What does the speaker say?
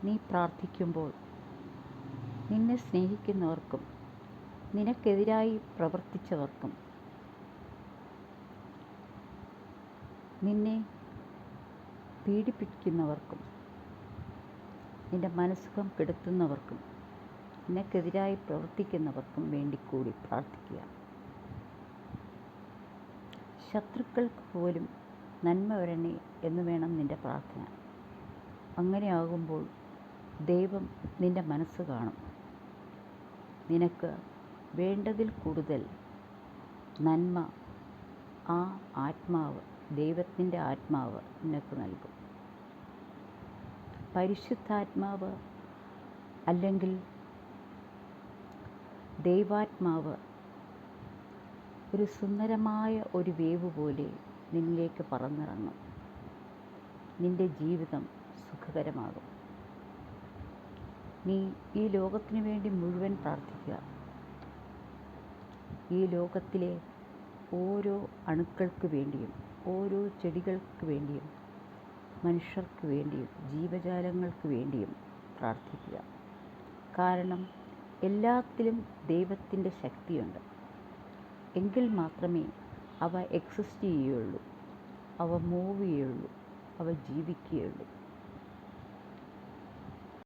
നീ പ്രാർത്ഥിക്കുമ്പോൾ നിന്നെ സ്നേഹിക്കുന്നവർക്കും നിനക്കെതിരായി പ്രവർത്തിച്ചവർക്കും നിന്നെ പീഡിപ്പിക്കുന്നവർക്കും നിന്റെ മനസ്സുഖം കെടുത്തുന്നവർക്കും നിനക്കെതിരായി പ്രവർത്തിക്കുന്നവർക്കും വേണ്ടി കൂടി പ്രാർത്ഥിക്കുക. ശത്രുക്കൾക്ക് പോലും നന്മ വരണേ എന്ന് വേണം നിൻ്റെ പ്രാർത്ഥന. അങ്ങനെയാകുമ്പോൾ ദൈവം നിൻ്റെ മനസ്സ് കാണും. നിനക്ക് വേണ്ടതിൽ കൂടുതൽ നന്മ ആ ആത്മാവ്, ദൈവത്തിൻ്റെ ആത്മാവ് നിനക്ക് നൽകും. പരിശുദ്ധാത്മാവ് അല്ലെങ്കിൽ ദൈവാത്മാവ് ഒരു സുന്ദരമായ ഒരു വേവ് പോലെ നിന്നിലേക്ക് പറന്നിറങ്ങും. നിൻ്റെ ജീവിതം സുഖകരമാകും. നീ ഈ ലോകത്തിന് വേണ്ടി മുഴുവൻ പ്രാർത്ഥിക്കുക. ഈ ലോകത്തിലെ ഓരോ അണുക്കൾക്ക് വേണ്ടിയും, ഓരോ ചെടികൾക്ക് വേണ്ടിയും, മനുഷ്യർക്ക് വേണ്ടിയും, ജീവജാലങ്ങൾക്ക് വേണ്ടിയും പ്രാർത്ഥിക്കുക. കാരണം എല്ലാത്തിലും ദൈവത്തിൻ്റെ ശക്തിയുണ്ട്. എങ്കിൽ മാത്രമേ അവ എക്സിസ്റ്റ് ചെയ്യുകയുള്ളൂ, അവ മൂവ് ചെയ്യുകയുള്ളൂ, അവ ജീവിക്കുകയുള്ളൂ.